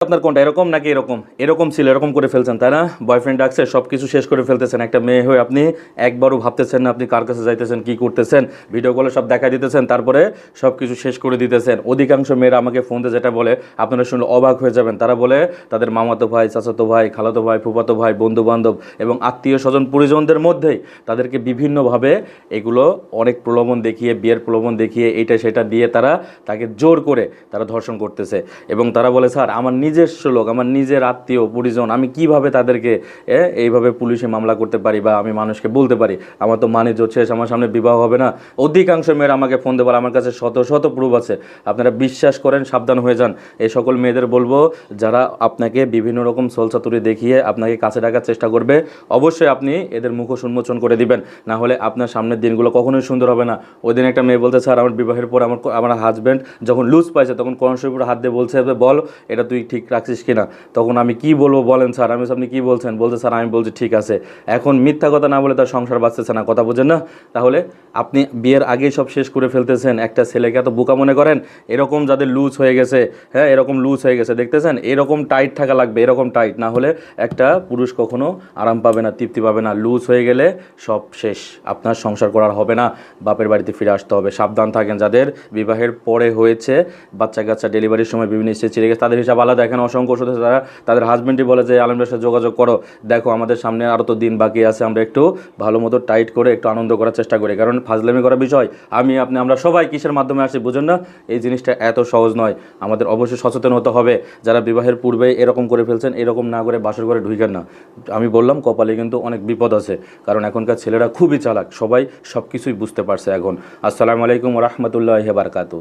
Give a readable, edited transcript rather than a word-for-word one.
আপনার কোনটা এরকম নাকি এরকম এরকম ছিল এরকম করে ফেলছেন তাই না? বয়ফ্রেন্ড ডাকছে সব কিছু শেষ করে ফেলতেছেন, একটা মেয়ে হয়ে আপনি একবারও ভাবতেছেন না আপনি কার কাছে যাইতেছেন, কি করতেছেন, ভিডিও কলে সব দেখা দিতেছেন, তারপরে সব কিছু শেষ করে দিতেছেন। অধিকাংশ মেয়েরা আমাকে ফোন দিয়ে যেটা বলে আপনারা শুনলে অবাক হয়ে যাবেন, তারা বলে তাদের মামাতো ভাই, চাচাতো ভাই, খালাতো ভাই, ফুফাতো ভাই, বন্ধু বান্ধব এবং আত্মীয় স্বজন পরিজনদের মধ্যেই তাদেরকে বিভিন্নভাবে এগুলো অনেক প্রলোভন দেখিয়ে, বিয়ের প্রলোভন দেখিয়ে, এইটা সেটা দিয়ে তাকে জোর করে তারা ধর্ষণ করতেছে। এবং তারা বলে স্যার আমার নিজস্ব লোক, আমার নিজের আত্মীয় পরিজন, আমি কিভাবে তাদেরকে এইভাবে পুলিশে মামলা করতে পারি বা আমি মানুষকে বলতে পারি, আমার তো মানিজ্য শেষ, আমার সামনে বিবাহ হবে না। অধিকাংশ মেয়েরা আমাকে ফোন দিয়ে বলে আমার কাছে শত শত প্রুফ আছে, আপনারা বিশ্বাস করেন, সাবধান হয়ে যান। এই সকল মেয়েদের বলবো যারা আপনাকে বিভিন্ন রকম সোলচাতুরি দেখিয়ে আপনাকে কাছে ডাকার চেষ্টা করবে, অবশ্যই আপনি এদের মুখোশ উন্মোচন করে দিবেন, না হলে আপনার সামনের দিনগুলো কখনোই সুন্দর হবে না। ওই দিন একটা মেয়ে বলতে স্যার আমার বিবাহের পর আমার হাজব্যান্ড যখন লুজ পাইছে তখন কনস্টেবল উপরে হাত দিয়ে বলছে বল এটা তুই ঠিক রাখছিস কিনা। তখন আমি কি বলবো বলেন স্যার, আমি আপনি কি বলছেন, বলতে স্যার আমি বলছি ঠিক আছে। এখন মিথ্যা কথা না বলে তার সংসার বাঁচতেছে না, কথা বোঝেন না? তাহলে আপনি বিয়ের আগেই সব শেষ করে ফেলতেছেন, একটা ছেলেকে এত বোকা মনে করেন? এরকম যাদের লুজ হয়ে গেছে, হ্যাঁ এরকম লুজ হয়ে গেছে দেখতেছেন, এরকম টাইট থাকা লাগবে, এরকম টাইট না হলে একটা পুরুষ কখনো আরাম পাবে না, তৃপ্তি পাবে না। লুজ হয়ে গেলে সব শেষ, আপনার সংসার করার হবে না, বাপের বাড়িতে ফিরে আসতে হবে। সাবধান থাকেন, যাদের বিবাহের পরে হয়েছে, বাচ্চা কাচ্চা ডেলিভারির সময় বিভিন্ন স্টেজ চিড়ে গেছে, তাদের হিসাব আলাদা। এখানে অসংখ্য ওষুধ আছে, তারা তাদের হাজব্যান্ডই বলে যে আলমদের সাথে যোগাযোগ করো, দেখো আমাদের সামনে আরও তো দিন বাকি আছে, আমরা একটু ভালো মতো টাইট করে একটু আনন্দ করার চেষ্টা করি। কারণ ফাজলামি করার বিষয় আমরা সবাই কিসের মাধ্যমে আসি বুঝুন না, এই জিনিসটা এত সহজ নয়। আমাদের অবশ্যই সচেতন হতে হবে। যারা বিবাহের পূর্বে এরকম করে ফেলছেন, এরকম না করে বাসর করে ঢুকেন না। আমি বললাম কপালে কিন্তু অনেক বিপদ আছে, কারণ এখনকার ছেলেরা খুবই চালাক, সবাই সব কিছুই বুঝতে পারছে এখন। আসসালামু আলাইকুম ওয়া রাহমাতুল্লাহি ওয়া বারাকাতুহু।